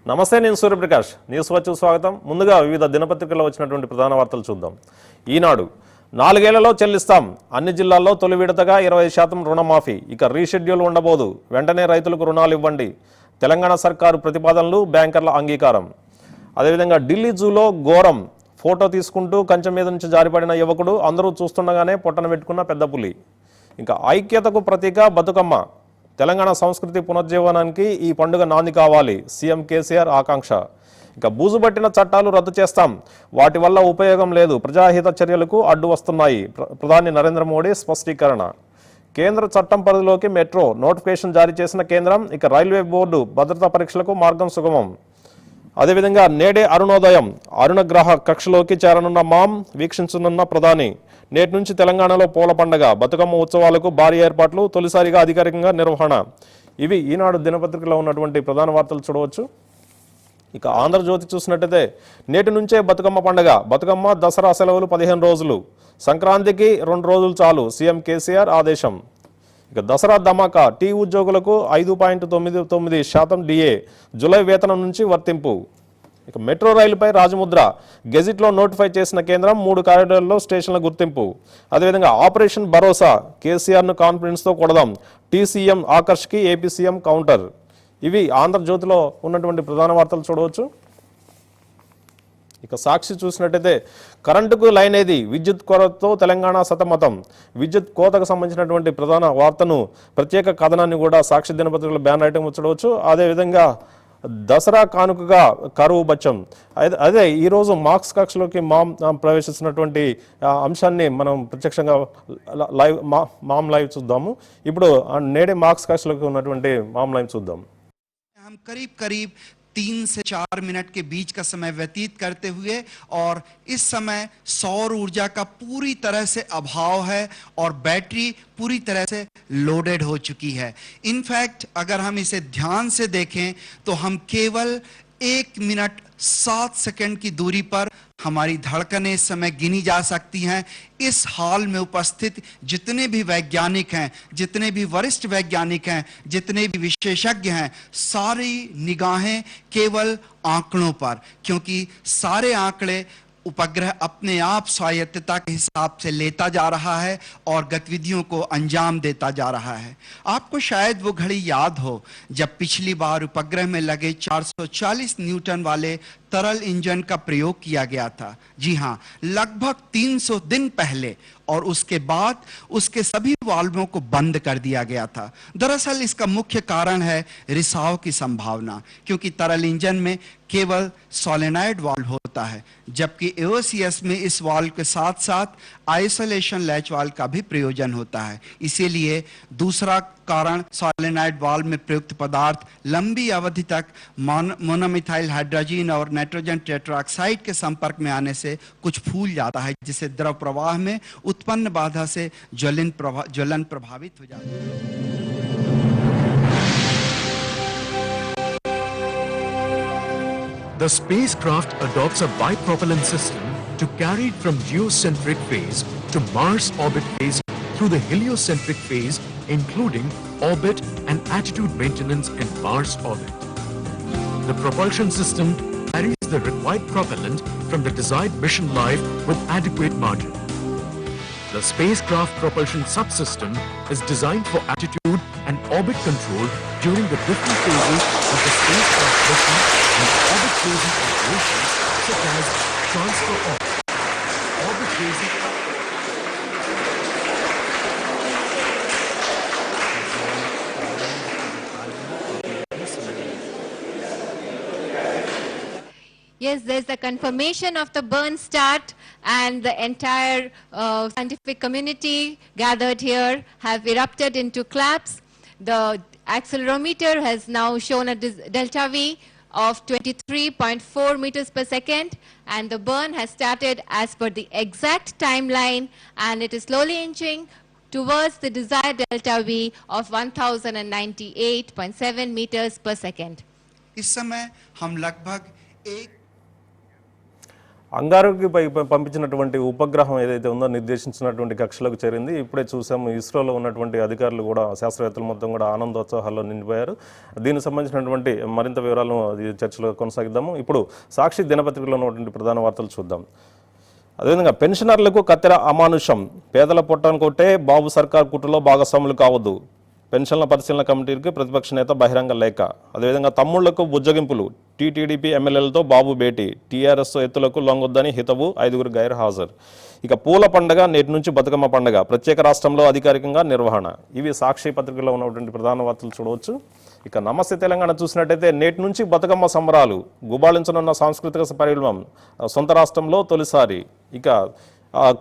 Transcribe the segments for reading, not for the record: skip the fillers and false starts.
నమస్తే, నేను సూర్యప్రకాష్. న్యూస్ వచ్చి స్వాగతం. ముందుగా వివిధ దినపత్రికల్లో వచ్చినటువంటి ప్రధాన వార్తలు చూద్దాం. ఈనాడు 4 ఏళ్లలో చెల్లిస్తాం, అన్ని జిల్లాల్లో తొలి విడతగా 20% రుణమాఫీ, ఇక రీషెడ్యూల్ ఉండబోదు, వెంటనే రైతులకు రుణాలు ఇవ్వండి, తెలంగాణ సర్కారు ప్రతిపాదనలు, బ్యాంకర్ల అంగీకారం. అదేవిధంగా ఢిల్లీ జూలో ఘోరం, ఫోటో తీసుకుంటూ కంచె మీద నుంచి జారిపడిన యువకుడు, అందరూ చూస్తుండగానే పొట్టన పెట్టుకున్న పెద్ద పులి. ఇంకా ఐక్యతకు ప్రతీక బతుకమ్మ, తెలంగాణ సంస్కృతి పునర్జీవనానికి ఈ పండుగ నాంది కావాలి, సీఎం కేసీఆర్ ఆకాంక్ష. ఇక బూజుబట్టిన చట్టాలు రద్దు చేస్తాం, వాటి వల్ల ఉపయోగం లేదు, ప్రజాహిత చర్యలకు అడ్డు వస్తున్నాయి, ప్రధాని నరేంద్ర మోడీ స్పష్టీకరణ. కేంద్ర చట్టం పరిధిలోకి మెట్రో నోటిఫికేషన్ జారీ చేసిన కేంద్రం, ఇక రైల్వే బోర్డు భద్రతా పరీక్షలకు మార్గం సుగమం. అదేవిధంగా నేడే అరుణోదయం, అరుణగ్రహ కక్షలోకి చేరనున్న మామ్, వీక్షించనున్న ప్రధాని. నేటి నుంచి తెలంగాణలో పూల పండగ, బతుకమ్మ ఉత్సవాలకు భారీ ఏర్పాట్లు, తొలిసారిగా అధికారికంగా నిర్వహణ. ఇవి ఈనాడు దినపత్రికలో ఉన్నటువంటి ప్రధాన వార్తలు చూడవచ్చు. ఇక ఆంధ్రజ్యోతి చూసినట్టయితే నేటి నుంచే బతుకమ్మ పండుగ, బతుకమ్మ దసరా సెలవులు 15 రోజులు, సంక్రాంతికి 2 రోజులు చాలు, సీఎం కేసీఆర్ ఆదేశం. ఇక దసరా ధమాకా, టీ ఉద్యోగులకు 5.99% డిఏ, జూలై వేతనం నుంచి వర్తింపు. ఇక మెట్రో రైలుపై రాజముద్ర, గెజిట్లో నోటిఫై చేసిన కేంద్రం, 3 కారిడార్లలో స్టేషన్ల గుర్తింపు. అదేవిధంగా ఆపరేషన్ భరోసా, కేసీఆర్ను కాన్ఫిడెన్స్తో కొడదాం, టీసీఎం ఆకర్ష్కి ఏపీ సీఎం కౌంటర్. ఇవి ఆంధ్రజ్యోతిలో ఉన్నటువంటి ప్రధాన వార్తలు చూడవచ్చు. ఇక సాక్షి చూసినట్టయితే కరెంటుకు లైన్ ఏది, విద్యుత్ కొరతతో తెలంగాణ సతమతం, విద్యుత్ కోతకు సంబంధించినటువంటి ప్రధాన వార్తను, ప్రత్యేక కథనాన్ని కూడా సాక్షి దినపత్రికలో బ్యాన్ ఐటమ్ చూడవచ్చు. అదేవిధంగా దసరా కానుకగా కరువు బచ్చం, అదే ఈరోజు మార్క్స్ కక్షలోకి ప్రవేశిస్తున్నటువంటి అంశాన్ని మనం ప్రత్యక్షంగా మామ్ లైవ్ చూద్దాము. ఇప్పుడు నేడే మార్క్స్ కక్షలోకి ఉన్నటువంటి మామ్ లైవ్ చూద్దాం. हम करीब 3 से 4 मिनट के बीच का समय व्यतीत करते हुए, और इस समय सौर ऊर्जा का पूरी तरह से अभाव है और बैटरी पूरी तरह से लोडेड हो चुकी है. इनफैक्ट अगर हम इसे ध्यान से देखें तो हम केवल 1 मिनट 7 सेकंड की दूरी पर हमारी धड़कनें इस समय गिनी जा सकती हैं. इस हाल में उपस्थित जितने भी वैज्ञानिक हैं, जितने भी वरिष्ठ वैज्ञानिक हैं, जितने भी विशेषज्ञ हैं, सारी निगाहें केवल आंकड़ों पर, क्योंकि सारे आंकड़े उपग्रह अपने आप स्वायत्तता के हिसाब से लेता जा रहा है और गतिविधियों को अंजाम देता जा रहा है. आपको शायद वो घड़ी याद हो जब पिछली बार उपग्रह में लगे 440 न्यूटन वाले तरल इंजन का प्रयोग किया गया था. जी हां, लगभग 300 दिन पहले, और उसके बाद उसके सभी वाल्वों को बंद कर दिया गया था. दरअसल इसका मुख्य कारण है रिसाव की संभावना, क्योंकि तरल इंजन में केवल सोलेनॉइड वाल्व होता है, जबकि एओसीएस में इस वाल्व के साथ साथ आइसोलेशन लैच वाल्व का भी प्रयोजन होता है. इसीलिए दूसरा कारण सोलेनॉइड वाल्व में प्रयुक्त पदार्थ लंबी अवधि तक मोनोमिथाइल हाइड्रोजन और नाइट्रोजन टेट्राऑक्साइड के संपर्क में आने से कुछ फूल जाता है, जिससे द्रव प्रवाह में उत्पन्न बाधा से ज्वलन प्रभावित हो जाता है. The spacecraft adopts a bipropellant system to carry it from geocentric phase to Mars orbit phase through the heliocentric phase, including orbit and attitude maintenance in Mars orbit. The propulsion system carries the required propellant from the desired mission life with adequate margin. The spacecraft propulsion subsystem is designed for attitude and orbit control during the different phases of the spacecraft mission and orbit phasing operations, such as transfer of orbit phasing. Yes, there's the confirmation of the burn start, and the entire scientific community gathered here have erupted into claps. The accelerometer has now shown a delta V of 23.4 meters per second, and the burn has started as per the exact timeline, and it is slowly inching towards the desired delta V of 1098.7 meters per second. इस समय हम लगभग एक అంగారకి పంపించినటువంటి ఉపగ్రహం ఏదైతే ఉందో నిర్దేశించినటువంటి కక్షలకు చేరింది. ఇప్పుడే చూసాము ఇస్రోలో ఉన్నటువంటి అధికారులు కూడా, శాస్త్రవేత్తలు మొత్తం కూడా ఆనందోత్సాహాల్లో నిండిపోయారు. దీనికి సంబంధించినటువంటి మరింత వివరాలను చర్చలో కొనసాగిద్దాము. ఇప్పుడు సాక్షి దినపత్రికలో ఉన్నటువంటి ప్రధాన వార్తలు చూద్దాం. అదేవిధంగా పెన్షనర్లకు కత్తెర అమానుషం, పేదల పొట్టాను కొట్టే బాబు సర్కార్ కుట్రలో భాగస్వాములు కావద్దు, పెన్షన్ల పరిశీలన కమిటీకి ప్రతిపక్ష నేత బహిరంగ లేఖ. అదేవిధంగా తమ్ముళ్లకు బుజ్జగింపులు, టీటీడీపీ ఎమ్మెల్యేలతో బాబు భేటీ, టీఆర్ఎస్ ఎత్తులకు లొంగొద్దని హితవు, 5 గైర్ హాజరు. ఇక పూల పండుగ నేటి నుంచి బతుకమ్మ పండుగ, ప్రత్యేక రాష్ట్రంలో అధికారికంగా నిర్వహణ. ఇవి సాక్షి పత్రికలో ఉన్నటువంటి ప్రధాన వార్తలు చూడవచ్చు. ఇక నమస్తే తెలంగాణ చూసినట్టయితే నేటి నుంచి బతుకమ్మ సంబరాలు, గుబాళించనున్న సాంస్కృతిక పరిణామం, సొంత రాష్ట్రంలో తొలిసారి. ఇక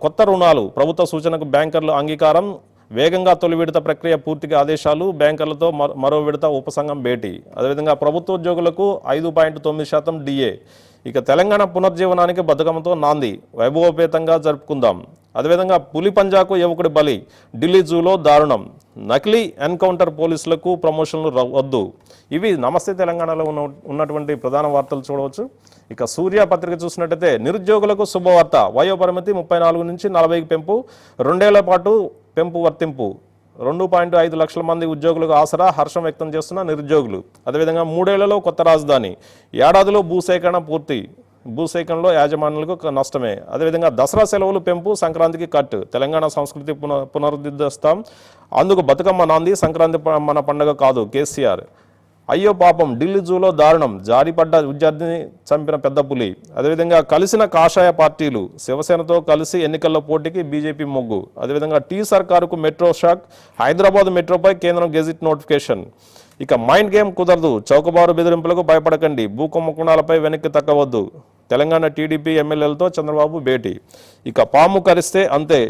కొత్త రుణాలు, ప్రభుత్వ సూచనకు బ్యాంకర్లు అంగీకారం, వేగంగా తొలి విడత ప్రక్రియ పూర్తిగా ఆదేశాలు, బ్యాంకర్లతో మరో విడత ఉపసంఘం భేటీ. అదేవిధంగా ప్రభుత్వ ఉద్యోగులకు 5.9% డిఏ. ఇక తెలంగాణ పునర్జీవనానికి బతుకమ్మతో నాంది, వైభవోపేతంగా జరుపుకుందాం. అదేవిధంగా పులి పంజాకు యువకుడి బలి, ఢిల్లీ జూలో దారుణం, నకిలీ ఎన్కౌంటర్ పోలీసులకు ప్రమోషన్లు వద్దు. ఇవి నమస్తే తెలంగాణలో ఉన్నటువంటి ప్రధాన వార్తలు చూడవచ్చు. ఇక సూర్య పత్రిక చూసినట్టయితే నిరుద్యోగులకు శుభవార్త, వయోపరిమితి 34 నుంచి 40కి పెంపు, 2 ఏళ్ల పాటు పెంపు వర్తింపు, 2.5 లక్షల మంది ఉద్యోగులకు ఆసరా, హర్షం వ్యక్తం చేస్తున్న నిరుద్యోగులు. అదేవిధంగా 3 ఏళ్లలో కొత్త రాజధాని, ఏడాదిలో భూసేకరణ పూర్తి, భూసేకరణలో యాజమాన్యాలకు నష్టమే. అదేవిధంగా దసరా సెలవులు పెంపు, సంక్రాంతికి కట్, తెలంగాణ సంస్కృతి పునరుద్ధరిస్తాం, అందుకు బతుకమ్మ నాంది, సంక్రాంతి మన పండుగ కాదు కేసీఆర్. అయ్యో పాపం, ఢిల్లీ జూలో దారుణం, జారిపడ్డ విద్యార్థిని చంపిన పెద్ద పులి. అదేవిధంగా కలిసిన కాషాయ పార్టీలు, శివసేనతో కలిసి ఎన్నికల్లో పోటీకి బీజేపీ మొగ్గు. అదేవిధంగా టీ సర్కారుకు మెట్రో షాక్, హైదరాబాద్ మెట్రోపై కేంద్రం గెజిట్ నోటిఫికేషన్. ఇక మైండ్ గేమ్ కుదరదు, చౌకబారు బెదిరింపులకు భయపడకండి, భూ కుంభకోణాలపై వెనక్కి తగ్గవద్దు, తెలంగాణ టీడీపీ ఎమ్మెల్యేలతో చంద్రబాబు భేటీ. ఇక పాము కరిస్తే అంతే,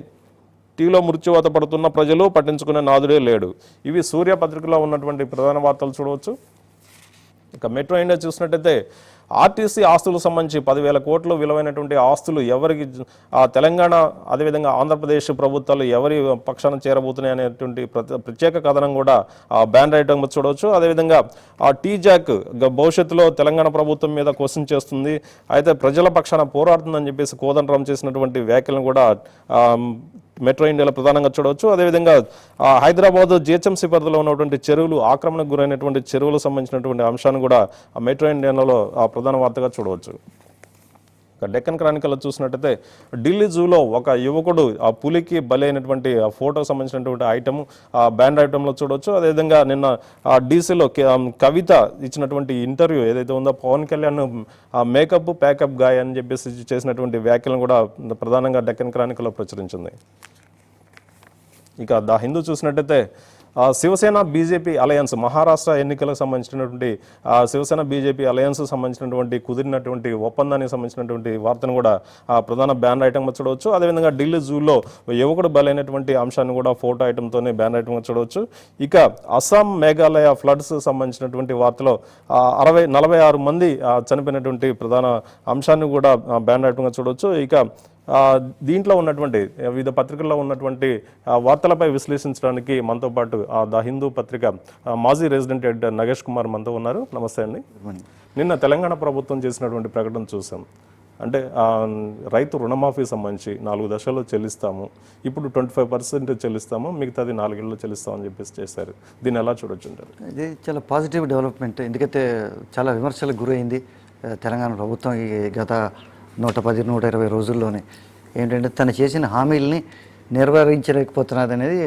టీలో మృత్యువాత పడుతున్న ప్రజలు పట్టించుకునే నాదుడే లేడు. ఇవి సూర్య పత్రికలో ఉన్నటువంటి ప్రధాన వార్తలు చూడవచ్చు. ఇక మెట్రో ఇండియా చూసినట్టయితే ఆర్టీసీ ఆస్తులకు సంబంధించి 10,000 కోట్లు విలువైనటువంటి ఆస్తులు ఎవరికి, తెలంగాణ అదేవిధంగా ఆంధ్రప్రదేశ్ ప్రభుత్వాలు ఎవరి పక్షాన చేరబోతున్నాయి అనేటువంటి ప్రత్యేక కథనం కూడా బ్యాన్ రైటింగ్ చూడవచ్చు. అదేవిధంగా టీజాక్ భవిష్యత్తులో తెలంగాణ ప్రభుత్వం మీద క్వశ్చన్ చేస్తుంది, అయితే ప్రజల పక్షాన పోరాడుతుందని చెప్పేసి కోదండరాం చేసినటువంటి వ్యాఖ్యలను కూడా మెట్రో ఇండియాలో ప్రధానంగా చూడవచ్చు. అదేవిధంగా హైదరాబాద్ జిహెచ్ఎంసీ పరిధిలో ఉన్నటువంటి చెరువులు, ఆక్రమణకు గురైనటువంటి చెరువులకు సంబంధించినటువంటి అంశాన్ని కూడా మెట్రో ఇండియాలో ప్రధాన వార్తగా చూడవచ్చు. డెక్కన్ క్రానికల్లో చూసినట్టయితే ఢిల్లీ జూలో ఒక యువకుడు ఆ పులికి బలైనటువంటి ఆ ఫోటోకి సంబంధించినటువంటి ఐటమ్ బ్యాండ్ ఐటెంలో చూడవచ్చు. అదేవిధంగా నిన్న డీసీలో కవిత ఇచ్చినటువంటి ఇంటర్వ్యూ ఏదైతే ఉందో, పవన్ కళ్యాణ్ మేకప్ ప్యాకప్ గాయ్ అని చెప్పేసి చేసినటువంటి వ్యాఖ్యలను కూడా ప్రధానంగా డెక్కన్ క్రానికల్లో ప్రచురించింది. ఇక ద హిందూ చూసినట్టయితే శివసేన బీజేపీ అలయన్స్, మహారాష్ట్ర ఎన్నికలకు సంబంధించినటువంటి శివసేన బీజేపీ అలయన్స్ సంబంధించినటువంటి కుదిరినటువంటి ఒప్పందానికి సంబంధించినటువంటి వార్తను కూడా ప్రధాన బ్యాన్ ఐటమ్గా చూడవచ్చు. అదేవిధంగా ఢిల్లీ జూలో యువకుడు బలైనటువంటి అంశాన్ని కూడా ఫోటో ఐటమ్తోనే బ్యాన్ ఐటమ్గా చూడవచ్చు. ఇక అస్సాం మేఘాలయ ఫ్లడ్స్ సంబంధించినటువంటి వార్తలో 46 మంది చనిపోయినటువంటి ప్రధాన అంశాన్ని కూడా బ్యాన్ ఐటమ్గా చూడవచ్చు. ఇక దీంట్లో ఉన్నటువంటి వివిధ పత్రికల్లో ఉన్నటువంటి వార్తలపై విశ్లేషించడానికి మనతో పాటు ద హిందూ పత్రిక మాజీ రెసిడెంట్ ఎడిటర్ నగేష్ కుమార్ మనతో ఉన్నారు. నమస్తే అండి. నిన్న తెలంగాణ ప్రభుత్వం చేసినటువంటి ప్రకటన చూసాం, అంటే రైతు రుణమాఫీ సంబంధించి 4 దశల్లో చెల్లిస్తాము, ఇప్పుడు 25% చెల్లిస్తాము, మిగతాది 4 ఏళ్ళలో చెల్లిస్తామని చెప్పేసి చేశారు. దీన్ని ఎలా చూడొచ్చు అంటారు? ఇది చాలా పాజిటివ్ డెవలప్మెంట్. ఎందుకంటే చాలా విమర్శలకు గురైంది తెలంగాణ ప్రభుత్వం ఈ గత 110-120 రోజుల్లోనే. ఏంటంటే తను చేసిన హామీల్ని నెరవేరించలేకపోతున్నది అనేది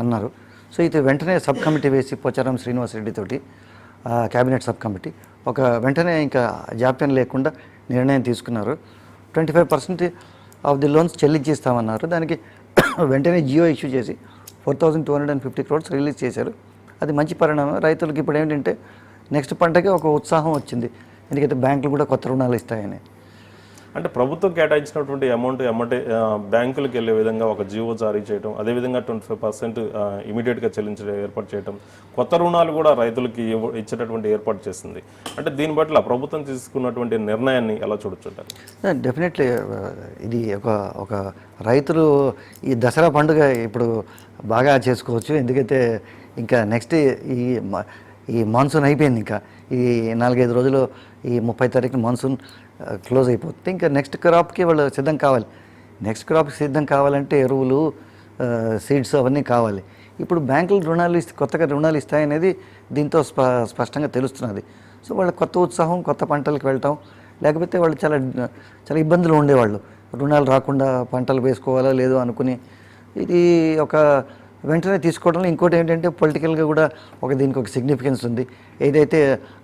అన్నారు. సో ఇది వెంటనే సబ్ కమిటీ వేసి పోచారం శ్రీనివాసరెడ్డి తోటి క్యాబినెట్ సబ్ కమిటీ వెంటనే ఇంకా జాప్యం లేకుండా నిర్ణయం తీసుకున్నారు. 25% ఆఫ్ ది లోన్స్ చెల్లించిస్తామన్నారు. దానికి వెంటనే జియో ఇష్యూ చేసి 4,250 crores రిలీజ్ చేశారు. అది మంచి పరిణామం. రైతులకు ఇప్పుడు ఏంటంటే నెక్స్ట్ పంటకి ఒక ఉత్సాహం వచ్చింది, ఎందుకంటే బ్యాంకులు కూడా కొత్త రుణాలు ఇస్తాయని. అంటే ప్రభుత్వం కేటాయించినటువంటి అమౌంట్ బ్యాంకులకు వెళ్ళే విధంగా ఒక జీవో జారీ చేయడం, అదేవిధంగా 25% ఇమీడియట్గా చెల్లించడం ఏర్పాటు చేయడం, కొత్త రుణాలు కూడా రైతులకి ఇచ్చేటటువంటి ఏర్పాటు చేసింది. అంటే దీని పట్ల ప్రభుత్వం తీసుకున్నటువంటి నిర్ణయాన్ని ఎలా చూడొచ్చుంటారు? డెఫినెట్లీ ఇది ఒక రైతులు ఈ దసరా పండుగ ఇప్పుడు బాగా చేసుకోవచ్చు. ఎందుకంటే ఇంకా నెక్స్ట్ ఈ మాన్సూన్ అయిపోయింది, ఇంకా ఈ 4-5 రోజులు ఈ 30 తారీఖున మాన్సూన్ క్లోజ్ అయిపోతుంది. ఇంకా నెక్స్ట్ క్రాప్కి వాళ్ళు సిద్ధం కావాలి. నెక్స్ట్ క్రాప్కి సిద్ధం కావాలంటే ఎరువులు, సీడ్స్ అవన్నీ కావాలి. ఇప్పుడు బ్యాంకులు కొత్తగా రుణాలు ఇస్తాయనేది దీంతో స్పష్టంగా తెలుస్తున్నది. సో వాళ్ళ కొత్త ఉత్సాహం, కొత్త పంటలకు వెళ్ళటం, లేకపోతే వాళ్ళు చాలా ఇబ్బందులు ఉండేవాళ్ళు. రుణాలు రాకుండా పంటలు వేసుకోవాలో లేదో అనుకుని ఇది ఒక వెంటనే తీసుకోవడంలో. ఇంకోటి ఏంటంటే పొలిటికల్గా కూడా దీనికి ఒక సిగ్నిఫికెన్స్ ఉంది. ఏదైతే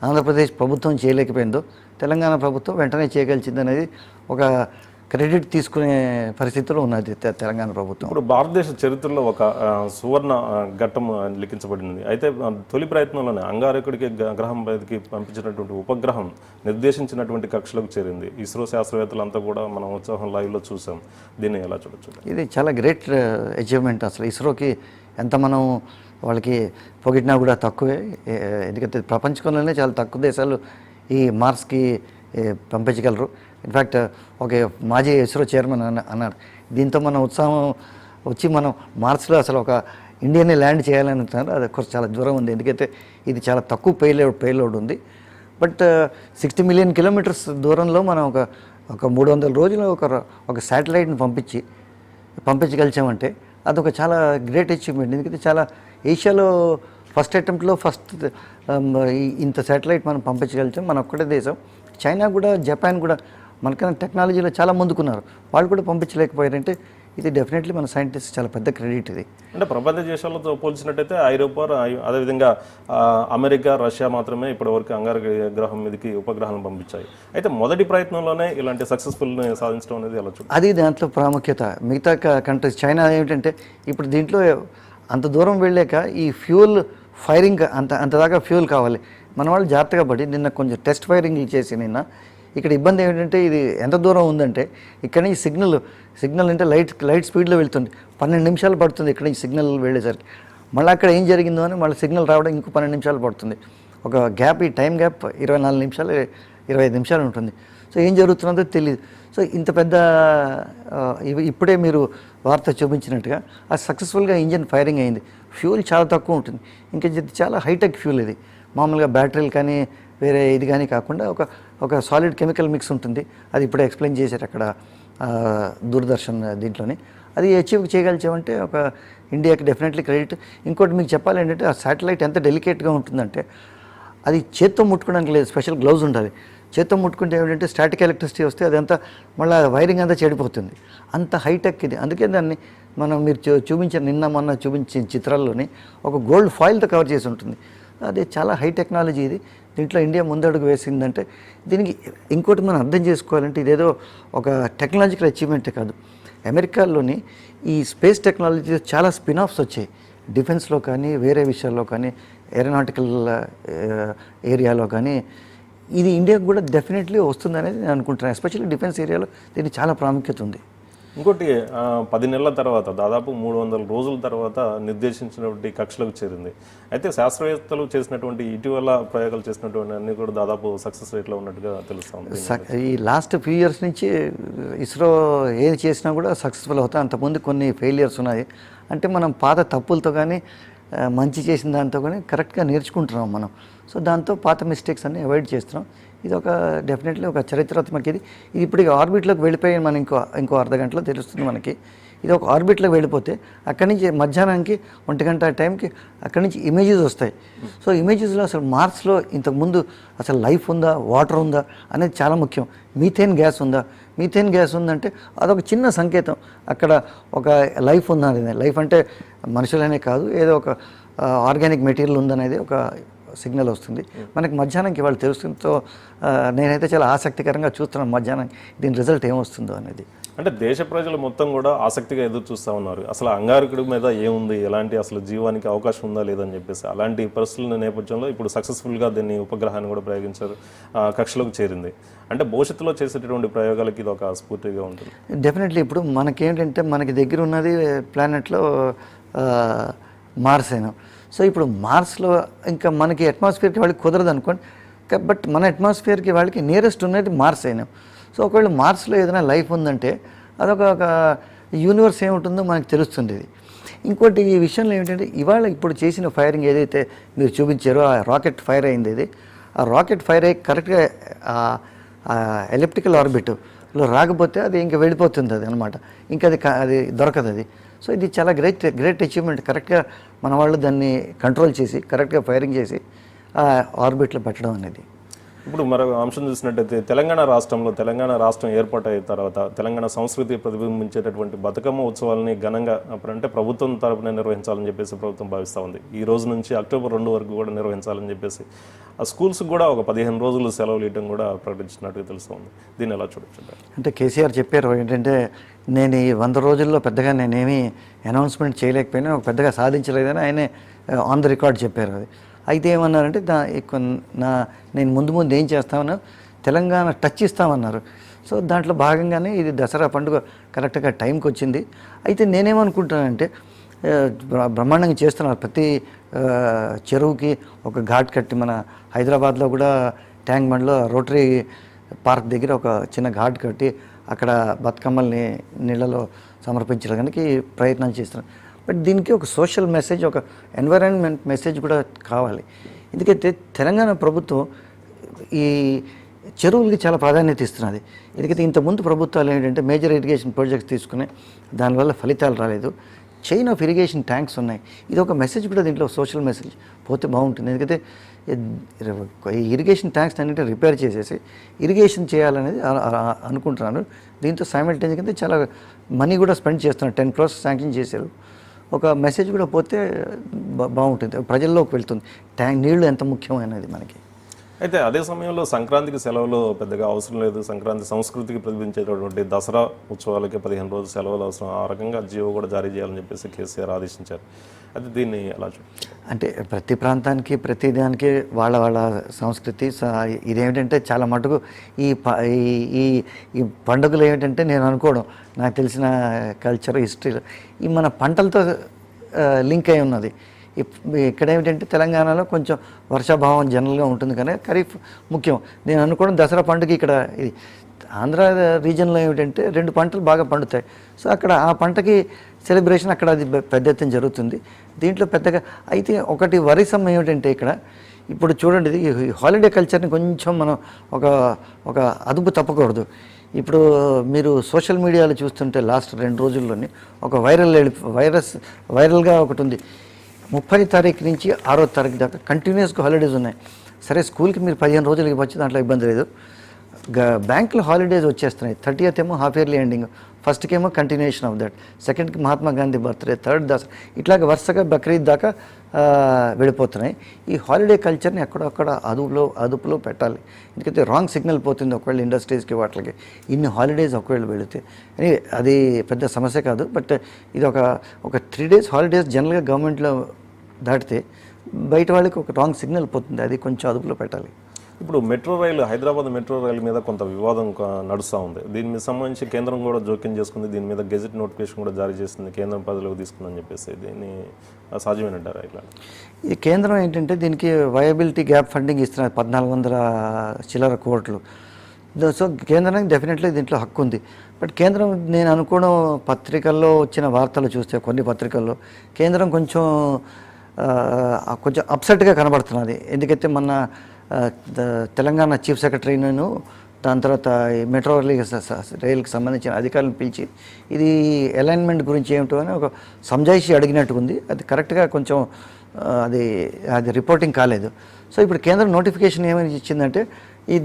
ఆంధ్రప్రదేశ్ ప్రభుత్వం చేయలేకపోయిందో తెలంగాణ ప్రభుత్వం వెంటనే చేయగలిచింది అనేది ఒక క్రెడిట్ తీసుకునే పరిస్థితిలో ఉన్నది తెలంగాణ ప్రభుత్వం. ఇప్పుడు భారతదేశ చరిత్రలో ఒక సువర్ణ ఘట్టం లిఖించబడింది. అయితే తొలి ప్రయత్నంలోనే అంగారకుడికి గ్రహం మీదకి పంపించినటువంటి ఉపగ్రహం నిర్దేశించినటువంటి కక్షలకు చేరింది. ఇస్రో శాస్త్రవేత్తలంతా కూడా మనం ఉత్సాహం లైవ్లో చూసాం. దీన్ని ఎలా చూడొచ్చు? ఇది చాలా గ్రేట్ అచీవ్మెంట్. అసలు ఇస్రోకి ఎంత మనం వాళ్ళకి పొగిడినా కూడా తక్కువే. ఎందుకంటే ప్రపంచంలోనే చాలా తక్కువ దేశాలు ఈ మార్స్కి పంపించగలరు. ఇన్ఫ్యాక్ట్ ఒక మాజీ ఇస్రో చైర్మన్ అన్నారు, దీంతో మన ఉత్సాహం వచ్చి మనం మార్స్లో అసలు ఒక ఇండియాని ల్యాండ్ చేయాలని అంటున్నారు. అది కొంచెం చాలా దూరం ఉంది, ఎందుకంటే ఇది చాలా తక్కువ పేలోడ్ ఉంది. బట్ 60 మిలియన్ కిలోమీటర్స్ దూరంలో మనం ఒక 300 రోజులు ఒక శాటిలైట్ని పంపించగలిచామంటే అదొక చాలా గ్రేట్ అచీవ్మెంట్. ఎందుకంటే చాలా ఏషియాలో ఫస్ట్ అటెంప్ట్లో ఇంత శాటిలైట్ మనం పంపించగలిచాం. మన ఒక్కటే దేశం. చైనా కూడా, జపాన్ కూడా మనకన్నా టెక్నాలజీలో చాలా ముందుకున్నారు. వాళ్ళు కూడా పంపించలేకపోయారంటే ఇది డెఫినెట్లీ మన సైంటిస్ట్ చాలా పెద్ద క్రెడిట్ ఇది. అంటే ప్రపంచ దేశాలతో పోల్చినట్టయితే ఐరోపా, అదేవిధంగా అమెరికా, రష్యా మాత్రమే ఇప్పటివరకు అంగారక గ్రహం మీదకి ఉపగ్రహాలను పంపించాయి. అయితే మొదటి ప్రయత్నంలోనే ఇలాంటి సక్సెస్ఫుల్ని సాధించడం అనేది ఎలా చూడాలి? అది దాంట్లో ప్రాముఖ్యత. మిగతా కంట్రీస్, చైనా ఏమిటంటే ఇప్పుడు దీంట్లో అంత దూరం వెళ్ళాక ఈ ఫ్యూల్ ఫైరింగ్ అంతదాకా ఫ్యూల్ కావాలి. మన వాళ్ళు జాగ్రత్తగా పడి నిన్న కొంచెం టెస్ట్ ఫైరింగ్ చేసి ఇక్కడ ఇబ్బంది ఏమిటంటే ఇది ఎంత దూరం ఉందంటే ఇక్కడ నుంచి సిగ్నల్ అంటే లైట్ స్పీడ్లో వెళ్తుంది. 12 నిమిషాలు పడుతుంది ఇక్కడ నుంచి సిగ్నల్ వెళ్ళేసరికి. మళ్ళీ అక్కడ ఏం జరిగిందో అని మళ్ళీ సిగ్నల్ రావడం ఇంకో 12 నిమిషాలు పడుతుంది. ఒక గ్యాప్, ఈ టైం గ్యాప్ 24 నిమిషాలు 25 నిమిషాలు ఉంటుంది. సో ఏం జరుగుతున్నదో తెలియదు. సో ఇంత పెద్ద ఇప్పుడే మీరు వార్త చూపించినట్టుగా అది సక్సెస్ఫుల్గా ఇంజిన్ ఫైరింగ్ అయింది. ఫ్యూల్ చాలా తక్కువ ఉంటుంది. ఇంకా చాలా హైటెక్ ఫ్యూల్ ఇది. మామూలుగా బ్యాటరీలు కానీ వేరే ఇది కానీ కాకుండా ఒక సాలిడ్ కెమికల్ మిక్స్ ఉంటుంది. అది ఇప్పుడే ఎక్స్ప్లెయిన్ చేశారు అక్కడ దూరదర్శన్ దీంట్లోని. అది అచీవ్ చేయగలిచామంటే ఒక ఇండియాకి డెఫినెట్లీ క్రెడిట్. ఇంకోటి మీకు చెప్పాలి ఏంటంటే ఆ శాటిలైట్ ఎంత డెలికేట్గా ఉంటుందంటే అది చేత్తో ముట్టుకోవడానికి లేదు, స్పెషల్ గ్లౌజ్ ఉండాలి. చేత్తో ముట్టుకుంటే ఏమిటంటే స్టాటిక్ ఎలక్ట్రిసిటీ వస్తే అదంతా మళ్ళీ వైరింగ్ అంతా చెడిపోతుంది. అంత హైటెక్ ఇది. అందుకే దాన్ని మీరు చూపించిన మొన్న చూపించిన చిత్రాల్లోని ఒక గోల్డ్ ఫాయిల్తో కవర్ చేసి ఉంటుంది. అది చాలా హై టెక్నాలజీ ఇది. దీంట్లో ఇండియా ముందడుగు వేసిందంటే దీనికి ఇంకోటి మనం అర్థం చేసుకోవాలంటే ఇదేదో ఒక టెక్నాలజికల్ అచీవ్మెంటే కాదు. అమెరికాలోని ఈ స్పేస్ టెక్నాలజీ చాలా స్పిన్-ఆఫ్స్ వచ్చాయి. డిఫెన్స్లో కానీ వేరే విషయాల్లో కానీ ఏరోనాటికల్ ఏరియాలో కానీ ఇది ఇండియాకు కూడా డెఫినెట్లీ వస్తుందనేది నేను అనుకుంటున్నాను. ఎస్పెషల్లీ డిఫెన్స్ ఏరియాలో దీనికి చాలా ప్రాముఖ్యత ఉంది. ఇంకోటి 10 నెలల తర్వాత, దాదాపు 300 రోజుల తర్వాత నిర్దేశించినటువంటి కక్షలకు చేరింది. అయితే శాస్త్రవేత్తలు చేసినటువంటి ఇటీవల ప్రయోగాలు చేసినటువంటి అన్ని కూడా దాదాపు సక్సెస్ రేట్లో ఉన్నట్టుగా తెలుస్తుంది. ఈ లాస్ట్ ఫ్యూ ఇయర్స్ నుంచి ఇస్రో ఏది చేసినా కూడా సక్సెస్ఫుల్ అవుతాయి. అంతకుముందు కొన్ని ఫెయిలియర్స్ ఉన్నాయి. అంటే మనం పాత తప్పులతో కానీ మంచి చేసిన దాంతో కానీ కరెక్ట్గా నేర్చుకుంటున్నాం మనం. సో దాంతో పాత మిస్టేక్స్ అన్ని అవాయిడ్ చేస్తున్నాం. ఇది ఒక డెఫినెట్లీ ఒక చరిత్రాత్మక ఇది ఇప్పుడు ఆర్బిట్లోకి వెళ్ళిపోయి మనం ఇంకో అర్ధ గంటలో తెలుస్తుంది మనకి. ఇది ఒక ఆర్బిట్లోకి వెళ్ళిపోతే అక్కడి నుంచి మధ్యాహ్నానికి 1 గంట టైంకి అక్కడి నుంచి ఇమేజెస్ వస్తాయి. సో ఇమేజెస్లో అసలు మార్స్లో ఇంతకుముందు అసలు లైఫ్ ఉందా, వాటర్ ఉందా అనేది చాలా ముఖ్యం. మీథేన్ గ్యాస్ ఉందా? మీథేన్ గ్యాస్ ఉందంటే అదొక చిన్న సంకేతం అక్కడ ఒక లైఫ్ ఉందనేది. లైఫ్ అంటే మనుషులనే కాదు, ఏదో ఒక ఆర్గానిక్ మెటీరియల్ ఉందనేది ఒక సిగ్నల్ వస్తుంది మనకి మధ్యాహ్నంకి వాళ్ళు తెలుస్తుంది. సో నేనైతే చాలా ఆసక్తికరంగా చూస్తున్నాను మధ్యాహ్నం దీని రిజల్ట్ ఏమొస్తుందో అనేది. అంటే దేశ ప్రజలు మొత్తం కూడా ఆసక్తిగా ఎదురు చూస్తూ ఉన్నారు. అసలు అంగారకుడి మీద ఏముంది, ఎలాంటి అసలు జీవానికి అవకాశం ఉందా లేదని చెప్పేసి. అలాంటి పరిస్థితుల నేపథ్యంలో ఇప్పుడు సక్సెస్ఫుల్గా దీన్ని ఉపగ్రహాన్ని కూడా ప్రయోగించారు, కక్షలోకి చేరింది. అంటే భవిష్యత్తులో చేసేటటువంటి ప్రయోగాలకి ఇది ఒక స్ఫూర్తిగా ఉంటుంది. డెఫినెట్లీ ఇప్పుడు మనకేంటంటే మనకి దగ్గర ఉన్నది ప్లానెట్లో మార్స్ అయినా. సో ఇప్పుడు మార్స్లో ఇంకా మనకి అట్మాస్ఫియర్కి వాళ్ళకి కుదరదు అనుకోండి. బట్ మన అట్మాస్ఫియర్కి వాళ్ళకి నియరెస్ట్ ఉన్నది మార్స్ అయినా. సో ఒకవేళ మార్స్లో ఏదైనా లైఫ్ ఉందంటే అదొక యూనివర్స్ ఏముంటుందో మనకు తెలుస్తుంది. ఇంకోటి ఈ విషయంలో ఏమిటంటే ఇవాళ ఇప్పుడు చేసిన ఫైరింగ్ ఏదైతే మీరు చూపించారో ఆ రాకెట్ ఫైర్ అయింది ఇది, ఆ రాకెట్ ఫైర్ అయ్యి కరెక్ట్గా ఎలిప్టికల్ ఆర్బిట్లో రాకపోతే అది ఇంకా వెళ్ళిపోతుంది అది అనమాట, ఇంకా అది దొరకదు అది. సో ఇది చాలా గ్రేట్ అచీవ్మెంట్. కరెక్ట్గా మన వాళ్ళు దాన్ని కంట్రోల్ చేసి కరెక్ట్గా ఫైరింగ్ చేసి ఆర్బిట్లో పెట్టడం అనేది. ఇప్పుడు మరొక అంశం చూసినట్టయితే తెలంగాణ రాష్ట్రం ఏర్పాటైన తర్వాత తెలంగాణ సంస్కృతి ప్రతిబింబించేటటువంటి బతుకమ్మ ఉత్సవాలని ఘనంగా అప్పుడంటే ప్రభుత్వం తరపున నిర్వహించాలని చెప్పేసి ప్రభుత్వం భావిస్తూ ఉంది. ఈ రోజు నుంచి అక్టోబర్ 2 వరకు కూడా నిర్వహించాలని చెప్పేసి ఆ స్కూల్స్కి కూడా ఒక 15 రోజులు సెలవులు ఇవ్వడం కూడా ప్రకటించినట్టుగా తెలుస్తుంది. దీన్ని ఎలా చూడొచ్చు? అంటే కేసీఆర్ చెప్పారు ఏంటంటే నేను ఈ 100 రోజుల్లో పెద్దగా నేనేమీ అనౌన్స్మెంట్ చేయలేకపోయినా పెద్దగా సాధించలేదని ఆయనే ఆన్ ద రికార్డ్ చెప్పారు. అది అయితే ఏమన్నారంటే నేను ముందు ఏం చేస్తామన్నా తెలంగాణ టచ్ ఇస్తామన్నారు. సో దాంట్లో భాగంగానే ఇది దసరా పండుగ కరెక్ట్గా టైంకి వచ్చింది. అయితే నేనేమనుకుంటానంటే బ్రహ్మాండంగా చేస్తున్నారు. ప్రతి చెరువుకి ఒక ఘాట్ కట్టి, మన హైదరాబాద్లో కూడా ట్యాంక్ బండ్లో రోటరీ పార్క్ దగ్గర ఒక చిన్న ఘాట్ కట్టి అక్కడ బతుకమ్మల్ని నీళ్ళలో సమర్పించడానికి ప్రయత్నం చేస్తున్నారు. బట్ దీనికి ఒక సోషల్ మెసేజ్, ఒక ఎన్విరాన్మెంట్ మెసేజ్ కూడా కావాలి. ఎందుకంటే తెలంగాణ ప్రభుత్వం ఈ చెరువులకి చాలా ప్రాధాన్యత ఇస్తున్నది. ఎందుకంటే ఇంతకుముందు ప్రభుత్వాలు ఏంటంటే మేజర్ ఇరిగేషన్ ప్రాజెక్ట్స్ తీసుకుని దానివల్ల ఫలితాలు రాలేదు. చైన్ ఆఫ్ ఇరిగేషన్ ట్యాంక్స్ ఉన్నాయి. ఇది ఒక మెసేజ్ కూడా దీంట్లో సోషల్ మెసేజ్ పోతే బాగుంటుంది. ఎందుకంటే ఈ ఇరిగేషన్ ట్యాంక్స్ అన్నింటి రిపేర్ చేసేసి ఇరిగేషన్ చేయాలనేది అనుకుంటున్నాను. దీంతో సైమల్టేనియస్గా చాలా మనీ కూడా స్పెండ్ చేస్తున్నారు. 10 crores శాంక్షన్ చేశారు. ఒక మెసేజ్ కూడా పోతే బాగుంటుంది, ప్రజల్లోకి వెళ్తుంది నీళ్లు ఎంత ముఖ్యమైనది మనకి. అయితే అదే సమయంలో సంక్రాంతికి సెలవులు పెద్దగా అవసరం లేదు. సంక్రాంతి సంస్కృతికి ప్రతిబింబించేటటువంటి దసరా ఉత్సవాలకి 15 రోజులు సెలవులు అవసరం. ఆ రకంగా జీవో కూడా జారీ చేయాలని చెప్పేసి కేసీఆర్ ఆదేశించారు. అయితే దీన్ని ఎలా చూడాలి? అంటే ప్రతి ప్రాంతానికి ప్రతి దానికి వాళ్ళ సంస్కృతి. ఇదేమిటంటే చాలా మటుకు ఈ పండుగలు ఏమిటంటే నేను అనుకోవడం నాకు తెలిసిన కల్చర్ హిస్టరీలో ఈ మన పంటలతో లింక్ అయి ఉన్నది. ఇక్కడ ఏమిటంటే తెలంగాణలో కొంచెం వర్షాభావం జనరల్గా ఉంటుంది కానీ ఖరీఫ్ ముఖ్యం. నేను అనుకోవడం దసరా పండుగ ఇక్కడ ఇది ఆంధ్ర రీజన్లో ఏమిటంటే 2 పంటలు బాగా పండుతాయి. సో అక్కడ ఆ పంటకి సెలబ్రేషన్ అక్కడ అది పెద్ద ఎత్తున జరుగుతుంది. దీంట్లో పెద్దగా అయితే ఒకటి వరిసం ఏమిటంటే ఇక్కడ ఇప్పుడు చూడండి ఈ హాలిడే కల్చర్ని కొంచెం మనం ఒక అదుపు తప్పకూడదు. ఇప్పుడు మీరు సోషల్ మీడియాలో చూస్తుంటే లాస్ట్ 2 రోజుల్లోని ఒక వైరల్గా ఒకటి ఉంది. 30వ తారీఖు నుంచి 6వ తారీఖు దాకా కంటిన్యూస్గా హాలిడేస్ ఉన్నాయి. సరే స్కూల్కి మీరు 15 రోజులకి వచ్చి దాంట్లో ఇబ్బంది లేదు. బ్యాంకులో హాలిడేస్ వచ్చేస్తున్నాయి. 30th ఏమో హాఫ్ ఇయర్లీ ఎండింగ్, ఫస్ట్కి ఏమో కంటిన్యూషన్ ఆఫ్ దట్, సెకండ్కి మహాత్మా గాంధీ బర్త్డే, థర్డ్ దసరా, ఇట్లాగ వరుసగా బక్రీద్ దాకా వెళ్ళిపోతున్నాయి. ఈ హాలిడే కల్చర్ని ఎక్కడొక్కడ అదుపులో పెట్టాలి. ఎందుకంటే రాంగ్ సిగ్నల్ పోతుంది ఒకవేళ ఇండస్ట్రీస్కి వాటికి ఇన్ని హాలిడేస్ ఒకవేళ వెళితే. అని అది పెద్ద సమస్య కాదు. బట్ ఇది ఒక 3 days హాలిడేస్ జనరల్గా గవర్నమెంట్లో దాటితే బయట వాళ్ళకి ఒక రాంగ్ సిగ్నల్ పోతుంది. అది కొంచెం అదుపులో పెట్టాలి. ఇప్పుడు హైదరాబాద్ మెట్రో రైలు మీద కొంత వివాదం నడుస్తూ ఉంది. దీని మీద సంబంధించి కేంద్రం కూడా జోక్యం చేసుకుంది. దీని మీద గెజెట్ నోటిఫికేషన్ కూడా జారీ చేస్తుంది, కేంద్రం పరిధిలోకి తీసుకుందని చెప్పేసి. దీన్ని సాధ్యమేనంటారా? ఇట్లా ఈ కేంద్రం ఏంటంటే దీనికి వయబిలిటీ గ్యాప్ ఫండింగ్ ఇస్తున్నారు 1400 చిల్లర కోట్లు. సో కేంద్రానికి డెఫినెట్లీ దీంట్లో హక్కు ఉంది. బట్ కేంద్రం నేను అనుకోవడం పత్రికల్లో వచ్చిన వార్తలు చూస్తే కొన్ని పత్రికల్లో కేంద్రం కొంచెం అప్సెట్గా కనబడుతున్నది. ఎందుకైతే మొన్న తెలంగాణ చీఫ్ సెక్రటరీను దాని తర్వాత మెట్రో రైలుకి సంబంధించిన అధికారులను పిలిచి ఇది అలైన్మెంట్ గురించి ఏమిటో అని ఒక సంజాయిషి అడిగినట్టుగా ఉంది. అది కరెక్ట్గా కొంచెం అది రిపోర్టింగ్ కాలేదు. సో ఇప్పుడు కేంద్రం నోటిఫికేషన్ ఏమని ఇచ్చిందంటే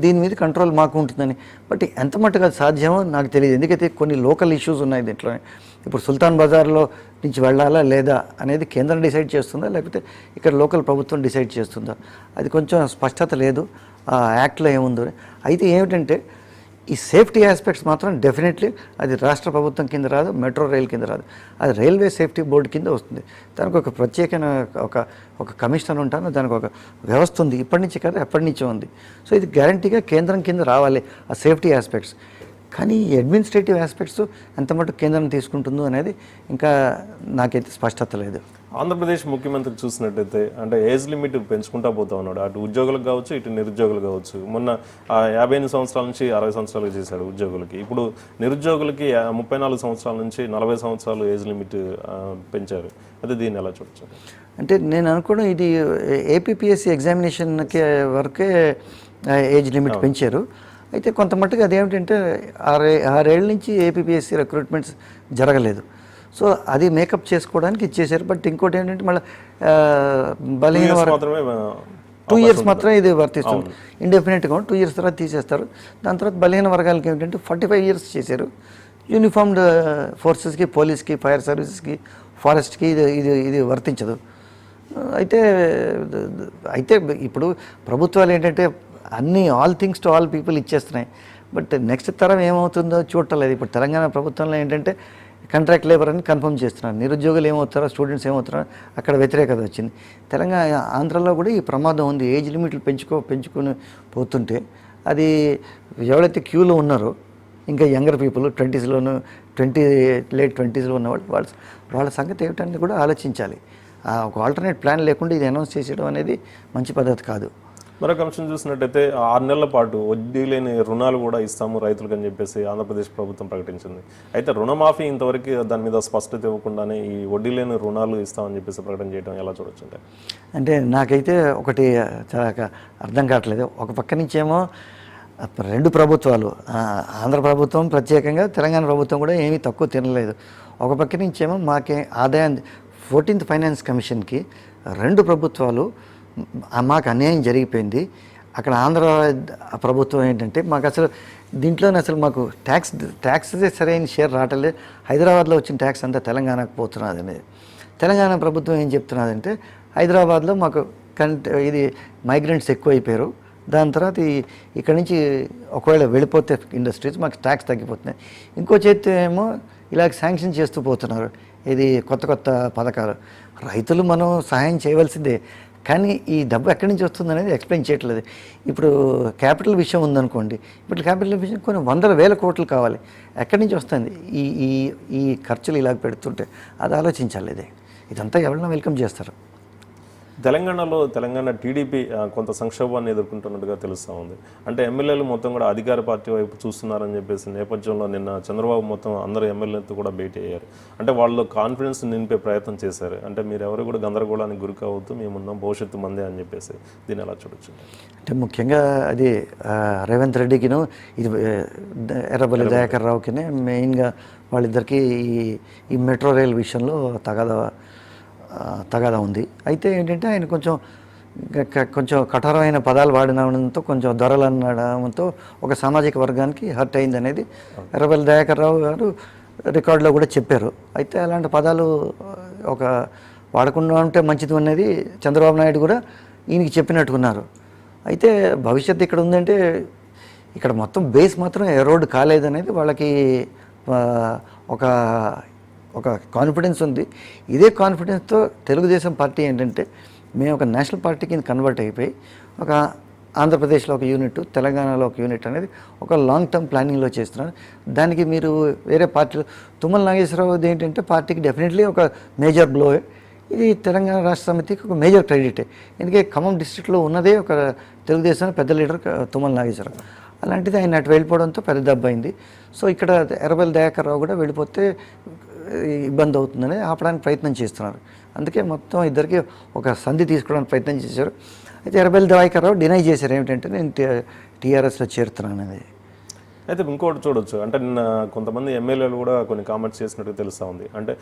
దీని మీద కంట్రోల్ మాకు ఉంటుందని. బట్ ఎంత మట్టుగా సాధ్యమో నాకు తెలియదు. ఎందుకైతే కొన్ని లోకల్ ఇష్యూస్ ఉన్నాయి దీంట్లోనే. ఇప్పుడు సుల్తాన్ బజార్లో నుంచి వెళ్ళాలా లేదా అనేది కేంద్రం డిసైడ్ చేస్తుందా లేకపోతే ఇక్కడ లోకల్ ప్రభుత్వం డిసైడ్ చేస్తుందా, అది కొంచెం స్పష్టత లేదు ఆ యాక్ట్లో ఏముందో. అయితే ఏమిటంటే ఈ సేఫ్టీ ఆస్పెక్ట్స్ మాత్రం డెఫినెట్లీ అది రాష్ట్ర ప్రభుత్వం కింద రాదు, మెట్రో రైల్ కింద రాదు, అది రైల్వే సేఫ్టీ బోర్డు కింద వస్తుంది. దానికి ఒక ప్రత్యేకమైన ఒక కమిషనర్ ఉంటాను, దానికి ఒక వ్యవస్థ ఉంది. ఇప్పటి నుంచి కాదు ఎప్పటి నుంచో ఉంది. సో ఇది గ్యారంటీగా కేంద్రం కింద రావాలి ఆ సేఫ్టీ ఆస్పెక్ట్స్. కానీ ఈ అడ్మినిస్ట్రేటివ్ ఆస్పెక్ట్స్ ఎంత మటుకు కేంద్రం తీసుకుంటుందో అనేది ఇంకా నాకైతే స్పష్టత లేదు. ఆంధ్రప్రదేశ్ ముఖ్యమంత్రి చూసినట్టయితే అంటే ఏజ్ లిమిట్ పెంచుకుంటా పోతా ఉన్నాడు. అటు ఉద్యోగులకు కావచ్చు, ఇటు నిరుద్యోగులు కావచ్చు. మొన్న 58 సంవత్సరాల నుంచి 60 సంవత్సరాలకు చేశాడు ఉద్యోగులకి. ఇప్పుడు నిరుద్యోగులకి 34 సంవత్సరాల నుంచి 40 సంవత్సరాలు ఏజ్ లిమిట్ పెంచారు. అయితే దీన్ని ఎలా చూడొచ్చు? అంటే నేను అనుకోవడం ఇది ఏపీపీఎస్సీ ఎగ్జామినేషన్కి వరకే ఏజ్ లిమిట్ పెంచారు. అయితే కొంత మట్టుకు అదేమిటంటే 6 ఏళ్ళ నుంచి ఏపీపీఎస్సీ రిక్రూట్మెంట్స్ జరగలేదు. సో అది మేకప్ చేసుకోవడానికి ఇచ్చేసారు. బట్ ఇంకోటి ఏంటంటే మళ్ళీ బలహీన 2 ఇయర్స్ మాత్రమే ఇది వర్తిస్తుంది. ఇండెఫినెట్గా 2 ఇయర్స్ తర్వాత తీసేస్తారు. దాని తర్వాత బలహీన వర్గాలకి ఏమిటంటే 45 ఇయర్స్ చేశారు. యూనిఫామ్డ్ ఫోర్సెస్కి, పోలీస్కి, ఫైర్ సర్వీసెస్కి, ఫారెస్ట్కి ఇది వర్తించదు. అయితే ఇప్పుడు ప్రభుత్వాలు ఏంటంటే అన్నీ all things to all people ఇచ్చేస్తున్నాయి. బట్ నెక్స్ట్ తరం ఏమవుతుందో చూడలేదు. ఇప్పుడు తెలంగాణ ప్రభుత్వంలో ఏంటంటే కాంట్రాక్ట్ లేబర్ అని కన్ఫర్మ్ చేస్తున్నారు. నిరుద్యోగులు ఏమవుతారో, స్టూడెంట్స్ ఏమవుతారో అక్కడ వ్యతిరేకత వచ్చింది. ఆంధ్రలో కూడా ఈ ప్రమాదం ఉంది. ఏజ్ లిమిట్లు పెంచుకొని పోతుంటే అది ఎవరైతే క్యూలో ఉన్నారో ఇంకా యంగర్ పీపుల్ 20స్లోను లేట్ 20స్లో ఉన్నవాళ్ళు వాళ్ళ సంగతి ఏమిటని కూడా ఆలోచించాలి. ఒక ఆల్టర్నేట్ ప్లాన్ లేకుండా ఇది అనౌన్స్ చేసేయడం అనేది మంచి పద్ధతి కాదు. మరొక అంశం చూసినట్టయితే 6 నెలల పాటు వడ్డీ లేని రుణాలు కూడా ఇస్తాము రైతులకు అని చెప్పేసి ఆంధ్రప్రదేశ్ ప్రభుత్వం ప్రకటించింది. అయితే రుణమాఫీ ఇంతవరకు దాని మీద స్పష్టత ఇవ్వకుండానే ఈ వడ్డీ లేని రుణాలు ఇస్తామని చెప్పేసి ప్రకటన చేయడం ఎలా చూడొచ్చు? అంటే నాకైతే ఒకటి చాలా అర్థం కావట్లేదు. ఒక పక్క నుంచేమో 2 ప్రభుత్వాలు, ఆంధ్ర ప్రభుత్వం ప్రత్యేకంగా, తెలంగాణ ప్రభుత్వం కూడా ఏమీ తక్కువ తినలేదు. ఒక పక్క నుంచేమో మాకే ఆదాయం 14th ఫైనాన్స్ కమిషన్కి 2 ప్రభుత్వాలు మాకు అన్యాయం జరిగిపోయింది. అక్కడ ఆంధ్ర ప్రభుత్వం ఏంటంటే మాకు అసలు మాకు ట్యాక్స్దే సరైన షేర్ రావట్లేదు. హైదరాబాద్లో వచ్చిన ట్యాక్స్ అంతా తెలంగాణకు పోతున్నది అనేది. తెలంగాణ ప్రభుత్వం ఏం చెప్తున్నదంటే హైదరాబాద్లో మాకు ఇది మైగ్రెంట్స్ ఎక్కువైపోయారు. దాని తర్వాత ఇక్కడి నుంచి ఒకవేళ వెళ్ళిపోతే ఇండస్ట్రీస్ మాకు ట్యాక్స్ తగ్గిపోతున్నాయి. ఇంకో చేతి ఏమో ఇలాగ శాంక్షన్ చేస్తూ పోతున్నారు. ఇది కొత్త పథకాలు. రైతులు మనం సహాయం చేయవలసిందే, కానీ ఈ డబ్బు ఎక్కడి నుంచి వస్తుంది అనేది ఎక్స్ప్లెయిన్ చేయట్లేదు. ఇప్పుడు క్యాపిటల్ విషయం ఉందనుకోండి, ఇప్పుడు క్యాపిటల్ విషయం కొన్ని 100,000 కోట్లు కావాలి. ఎక్కడి నుంచి వస్తుంది ఈ ఖర్చులు ఇలాగ పెడుతుంటే? అది ఆలోచించాలి. ఇదంతా ఎవరైనా వెల్కమ్ చేస్తారు. తెలంగాణ టీడీపీ కొంత సంక్షోభాన్ని ఎదుర్కొంటున్నట్టుగా తెలుస్తూ ఉంది. అంటే ఎమ్మెల్యేలు మొత్తం కూడా అధికార పార్టీ వైపు చూస్తున్నారని చెప్పేసి నేపథ్యంలో నిన్న చంద్రబాబు మొత్తం అందరు ఎమ్మెల్యేలతో కూడా భేటీ అయ్యారు. అంటే వాళ్ళు కాన్ఫిడెన్స్ నింపే ప్రయత్నం చేశారు. అంటే మీరు ఎవరు కూడా గందరగోళానికి గురి కావద్దు, మేమున్నాం, భవిష్యత్తు మందే అని చెప్పేసి. దీన్ని ఎలా చూడొచ్చు? అంటే ముఖ్యంగా అది రేవంత్ రెడ్డికిను ఇది ఎర్రబెల్లి దయాకర్ రావుకినే మెయిన్గా వాళ్ళిద్దరికీ ఈ మెట్రో రైల్ విషయంలో తగాదా ఉంది. అయితే ఏంటంటే ఆయన కొంచెం కఠోరమైన పదాలు వాడినంతో, కొంచెం దొరలు అనడంతో ఒక సామాజిక వర్గానికి హర్ట్ అయింది అనేది ఎర్రబెల్లి దయాకర్ రావు గారు రికార్డులో కూడా చెప్పారు. అయితే అలాంటి పదాలు వాడకుండా ఉంటే మంచిది అనేది చంద్రబాబు నాయుడు కూడా ఈయనకి చెప్పినట్టుకున్నారు. అయితే భవిష్యత్తు ఇక్కడ ఉందంటే ఇక్కడ మొత్తం బేస్ మాత్రం ఎరోడ్ కాలేదనేది వాళ్ళకి ఒక కాన్ఫిడెన్స్ ఉంది. ఇదే కాన్ఫిడెన్స్తో తెలుగుదేశం పార్టీ ఏంటంటే మేము ఒక నేషనల్ పార్టీకి కన్వర్ట్ అయిపోయి ఒక ఆంధ్రప్రదేశ్లో ఒక యూనిట్, తెలంగాణలో ఒక యూనిట్ అనేది ఒక లాంగ్ టర్మ్ ప్లానింగ్లో చేస్తున్నారు. దానికి మీరు వేరే పార్టీలు తుమ్మల నాగేశ్వరరావుది ఏంటంటే పార్టీకి డెఫినెట్లీ ఒక మేజర్ బ్లో. ఇది తెలంగాణ రాష్ట్ర సమితికి ఒక మేజర్ క్రెడిటే. ఎందుకంటే ఖమ్మం డిస్ట్రిక్ట్లో ఉన్నదే ఒక తెలుగుదేశం పెద్ద లీడర్ తుమ్మల నాగేశ్వరరావు. అలాంటిది ఆయన అటు వెళ్ళిపోవడంతో పెద్ద దెబ్బ అయింది. సో ఇక్కడ ఎర్రబెల్లి దయాకర్ రావు కూడా వెళ్ళిపోతే ఇబ్బంది అవుతుందని ఆపడానికి ప్రయత్నం చేస్తున్నారు. అందుకే మొత్తం ఇద్దరికి ఒక సంధి తీసుకోవడానికి ప్రయత్నం చేశారు. అయితే ఎర్రబెల్లి దయాకర్ రావు డినై చేశారు ఏమిటంటే నేను టీఆర్ఎస్లో చేరుతున్నాను అనేది. అయితే ఇంకోటి చూడొచ్చు, అంటే నిన్న కొంతమంది ఎమ్మెల్యేలు కూడా కొన్ని కామెంట్స్ చేసినట్టు తెలుస్తూ ఉంది. అంటే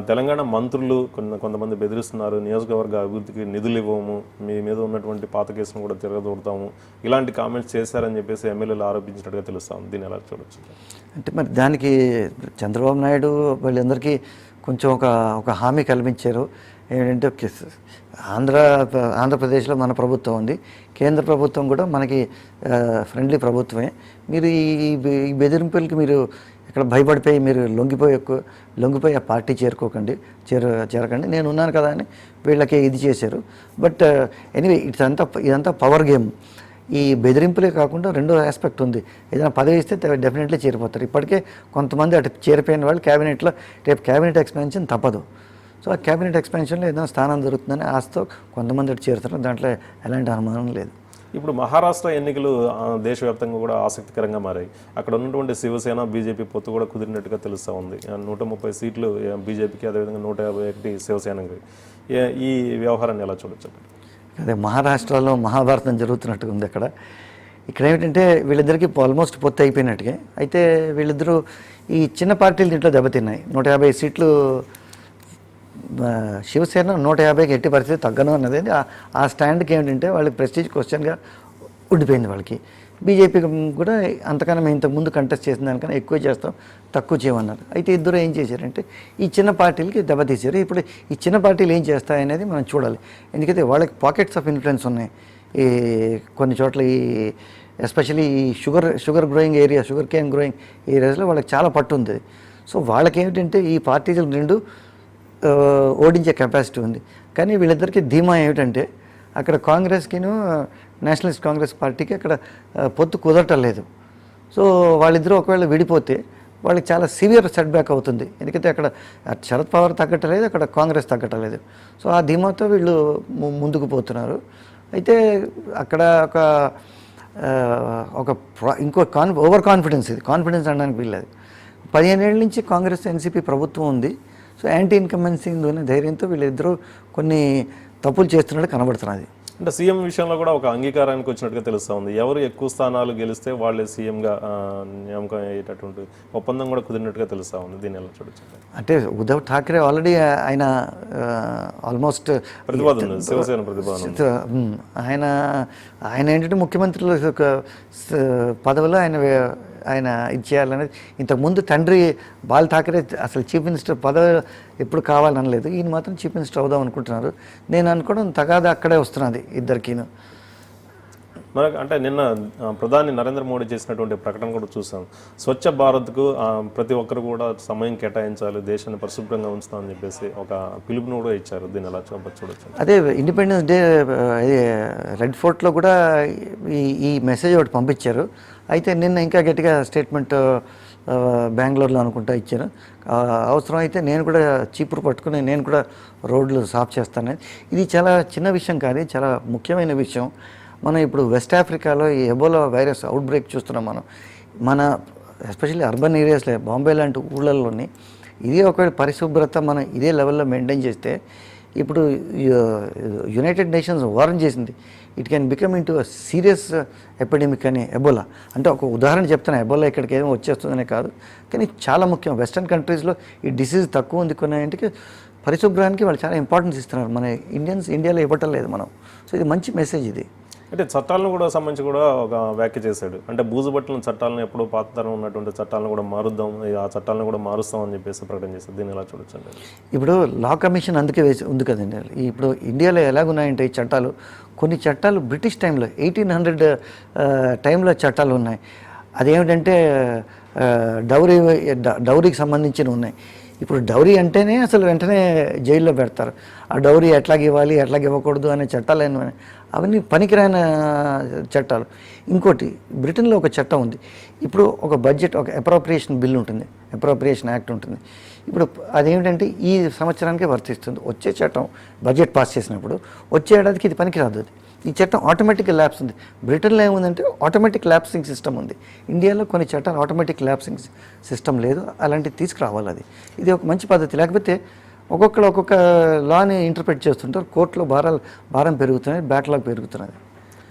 తెలంగాణ మంత్రులు కొంతమంది బెదిరిస్తున్నారు, నియోజకవర్గ అభివృద్ధికి నిధులు ఇవ్వము, మీ మీద ఉన్నటువంటి పాత కేసును కూడా తిరగదోడతాము, ఇలాంటి కామెంట్స్ చేశారని చెప్పేసి ఎమ్మెల్యేలు ఆరోపించినట్టుగా తెలుస్తూ ఉంది. దీన్ని ఎలా చూడొచ్చు? అంటే మరి దానికి చంద్రబాబు నాయుడు వాళ్ళందరికీ కొంచెం ఒక హామీ కల్పించారు. ఏంటంటే ఆంధ్రప్రదేశ్లో మన ప్రభుత్వం ఉంది, కేంద్ర ప్రభుత్వం కూడా మనకి ఫ్రెండ్లీ ప్రభుత్వమే. మీరు ఈ బెదిరింపులకి మీరు ఇక్కడ భయపడిపోయి మీరు లొంగిపోయి ఆ పార్టీ చేరకండి, నేను ఉన్నాను కదా అని వీళ్ళకి ఇది చేశారు. బట్ ఎనీవే ఇదంతా పవర్ గేమ్. ఈ బెదిరింపులే కాకుండా రెండో ఆస్పెక్ట్ ఉంది. ఏదైనా పదవి ఇస్తే డెఫినెట్లీ చేరిపోతారు. ఇప్పటికే కొంతమంది అటు చేరిపోయిన వాళ్ళు రేపు క్యాబినెట్ ఎక్స్పాన్షన్ తప్పదు. సో ఆ క్యాబినెట్ ఎక్స్పాన్షన్లో ఏదైనా స్థానం దొరుకుతుందని ఆశతో కొంతమంది అటు చేరుతున్నారు, దాంట్లో ఎలాంటి అనుమానం లేదు. ఇప్పుడు మహారాష్ట్ర ఎన్నికలు దేశవ్యాప్తంగా కూడా ఆసక్తికరంగా మారాయి. అక్కడ ఉన్నటువంటి శివసేన బీజేపీ పొత్తు కూడా కుదిరినట్టుగా తెలుస్తూ ఉంది. 130 సీట్లు బీజేపీకి, అదేవిధంగా 151 శివసేనకి. ఈ వ్యవహారాన్ని ఎలా చూడొచ్చు? అదే మహారాష్ట్రలో మహాభారతం జరుగుతున్నట్టుగా ఉంది అక్కడ. ఇక్కడ ఏమిటంటే వీళ్ళిద్దరికీ ఆల్మోస్ట్ పొత్తు అయిపోయినట్టుగా. అయితే వీళ్ళిద్దరూ ఈ చిన్న పార్టీలు దీంట్లో దెబ్బతిన్నాయి. 150 సీట్లు శివసేన 150కి ఎట్టి పరిస్థితి తగ్గను అన్నది ఆ స్టాండ్కి ఏమిటంటే వాళ్ళకి ప్రెస్టీజ్ క్వశ్చన్గా ఉండిపోయింది వాళ్ళకి. బీజేపీకి కూడా అంతకన్నా మేము ఇంతకుముందు కంటెస్ట్ చేసిన దానికన్నా ఎక్కువ చేస్తాం, తక్కువ చేయమన్నారు. అయితే ఇద్దరు ఏం చేశారంటే ఈ చిన్న పార్టీలకి దెబ్బతీశారు. ఇప్పుడు ఈ చిన్న పార్టీలు ఏం చేస్తాయనేది మనం చూడాలి. ఎందుకంటే వాళ్ళకి పాకెట్స్ ఆఫ్ ఇన్ఫ్లుయెన్స్ ఉన్నాయి ఈ కొన్ని చోట్ల. ఈ ఎస్పెషలీ ఈ sugar growing area, sugar cane growing ఏరియాస్లో వాళ్ళకి చాలా పట్టు ఉంది. సో వాళ్ళకి ఏమిటంటే ఈ పార్టీలు రెండు ఓడించే కెపాసిటీ ఉంది. కానీ వీళ్ళిద్దరికీ ధీమా ఏమిటంటే అక్కడ కాంగ్రెస్కిను నేషనలిస్ట్ కాంగ్రెస్ పార్టీకి అక్కడ పొత్తు కుదరటం లేదు. సో వాళ్ళిద్దరూ ఒకవేళ విడిపోతే వాళ్ళకి చాలా సివియర్ సెట్ బ్యాక్ అవుతుంది. ఎందుకంటే అక్కడ శరద్ పవార్ తగ్గటలేదు, అక్కడ కాంగ్రెస్ తగ్గటలేదు. సో ఆ ధీమాతో వీళ్ళు ముందుకు పోతున్నారు. అయితే అక్కడ ఇంకో ఓవర్ కాన్ఫిడెన్స్, ఇది కాన్ఫిడెన్స్ అనడానికి వీల్లేదు. 15 ఏళ్ళ నుంచి కాంగ్రెస్ ఎన్సీపీ ప్రభుత్వం ఉంది. సో యాంటీ ఇన్కంబెన్సీ అనే ధైర్యంతో వీళ్ళిద్దరూ కొన్ని తప్పులు చేస్తున్నట్టు కనబడుతున్నది. అంటే సీఎం విషయంలో కూడా ఒక అంగీకారానికి వచ్చినట్టుగా తెలుస్తూ ఉంది. ఎవరు ఎక్కువ స్థానాలు గెలిస్తే వాళ్ళే సీఎంగా నియామకం అయ్యేటటువంటి ఒప్పందం కూడా కుదిరినట్టుగా తెలుస్తూ ఉంది. దీన్ని ఎలా చూడొచ్చు? అంటే ఉద్ధవ్ ఠాక్రే ఆల్రెడీ ఆయన ఆల్మోస్ట్ ప్రతిపాదన, శివసేన ప్రతిపాదన, ఆయన ఏంటంటే ముఖ్యమంత్రుల పదవిలో ఆయన ఇది చేయాలనేది. ఇంతకుముందు తండ్రి బాల్ ఠాకరే అసలు చీఫ్ మినిస్టర్ పదవి ఎప్పుడు కావాలనలేదు, ఈయన మాత్రం చీఫ్ మినిస్టర్ అవుదాం అనుకుంటున్నారు. నేను అనుకోవడం తగాదా అక్కడే వస్తున్నది ఇద్దరికీను. మనకు అంటే నిన్న ప్రధాని నరేంద్ర మోడీ చేసినటువంటి ప్రకటన కూడా చూసాం. స్వచ్ఛ భారత్కు ప్రతి ఒక్కరు కూడా సమయం కేటాయించాలి, దేశాన్ని పరిశుభ్రంగా ఉంచుతామని చెప్పేసి ఒక పిలుపును కూడా ఇచ్చారు. దీన్ని ఎలా చూడొచ్చు? అదే ఇండిపెండెన్స్ డే రెడ్ ఫోర్ట్లో కూడా ఈ మెసేజ్ ఒకటి పంపించారు. అయితే నిన్న ఇంకా గట్టిగా స్టేట్మెంట్ బెంగళూరులో అనుకుంటా ఇచ్చారు. అవసరం అయితే నేను కూడా చీపురు పట్టుకుని నేను కూడా రోడ్లు సాఫ్ చేస్తాను. ఇది చాలా చిన్న విషయం కాదు, చాలా ముఖ్యమైన విషయం. మనం ఇప్పుడు వెస్ట్ ఆఫ్రికాలో ఈ ఎబోలా వైరస్ అవుట్ బ్రేక్ చూస్తున్నాం. మన ఎస్పెషల్లీ అర్బన్ ఏరియాస్లో బాంబే లాంటి ఊళ్ళల్లోని ఇదే ఒక పరిశుభ్రత మనం ఇదే లెవెల్లో మెయింటైన్ చేస్తే ఇప్పుడు యునైటెడ్ నేషన్స్ వార్న్ చేసింది, it can become in to serious epidemic అని. ఎబోలా అంటే ఒక ఉదాహరణ చెప్తాను, ఎబోలా ఇక్కడికి ఏమో వచ్చేస్తుందనే కాదు, కానీ చాలా ముఖ్యం. వెస్టర్న్ కంట్రీస్లో ఈ డిసీజ్ తక్కువ ఉంది, కొన్ని ఇంటికి పరిశుభ్రానికి వాళ్ళు చాలా ఇంపార్టెన్స్ ఇస్తున్నారు. మన ఇండియాలో ఇవ్వటం లేదు మనం. సో ఇది మంచి మెసేజ్. ఇది అంటే చట్టాలను కూడా సంబంధించి కూడా ఒక వ్యాఖ్య చేశాడు. అంటే బూజు బట్టలను చట్టాలను ఎప్పుడూ పాతతరం ఉన్నటువంటి చట్టాలను కూడా మారుద్దాం, ఆ చట్టాలను కూడా మారుస్తామని చెప్పేసి ప్రకటన చేశారు. దీన్ని ఎలా చూడొచ్చండి? ఇప్పుడు లా కమిషన్ అందుకే ఉంది కదండి. ఇప్పుడు ఇండియాలో ఎలాగున్నాయంటే ఈ చట్టాలు, కొన్ని చట్టాలు బ్రిటిష్ టైంలో 1800 టైంలో చట్టాలు ఉన్నాయి. అదేమిటంటే డౌరీకి సంబంధించినవి ఉన్నాయి. ఇప్పుడు డౌరీ అంటేనే అసలు వెంటనే జైల్లో పెడతారు. ఆ డౌరీ ఎట్లాగ ఇవ్వాలి, ఎట్లాగ ఇవ్వకూడదు అనే చట్టాలు అవన్నీ పనికిరాని చట్టాలు. ఇంకోటి బ్రిటన్లో ఒక చట్టం ఉంది. ఇప్పుడు ఒక బడ్జెట్, ఒక అప్రోప్రియేషన్ బిల్ ఉంటుంది, అప్రోప్రియేషన్ యాక్ట్ ఉంటుంది. ఇప్పుడు అదేమిటంటే ఈ సంవత్సరానికే వర్తిస్తుంది. వచ్చే చట్టం బడ్జెట్ పాస్ చేసినప్పుడు వచ్చే ఏడాదికి ఇది పనికిరాదు. అది ఈ చట్టం ఆటోమేటిక్ ల్యాప్స్ ఉంది. బ్రిటన్లో ఏముందంటే ఆటోమేటిక్ ల్యాప్సింగ్ సిస్టమ్ ఉంది. ఇండియాలో కొన్ని చట్టాలు ఆటోమేటిక్ ల్యాప్సింగ్ సిస్టమ్ లేదు. అలాంటివి తీసుకురావాలి. ఇది ఒక మంచి పద్ధతి. లేకపోతే ఒక్కొక్కరు ఒక్కొక్క లాని ఇంటర్ప్రిట్ చేస్తుంటారు, కోర్టులో భారం పెరుగుతున్నది, బ్యాక్లాగ్ పెరుగుతున్నది.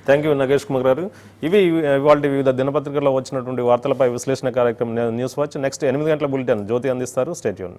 థ్యాంక్ యూ నగేష్ కుమార్ గారు. ఇవి ఇవాళ వివిధ దినపత్రికల్లో వచ్చినటువంటి వార్తలపై విశ్లేషణ కార్యక్రమం న్యూస్ వాచ్. నెక్స్ట్ 8 గంటల బులెటిన్ జ్యోతి అందిస్తారు. Stay tune.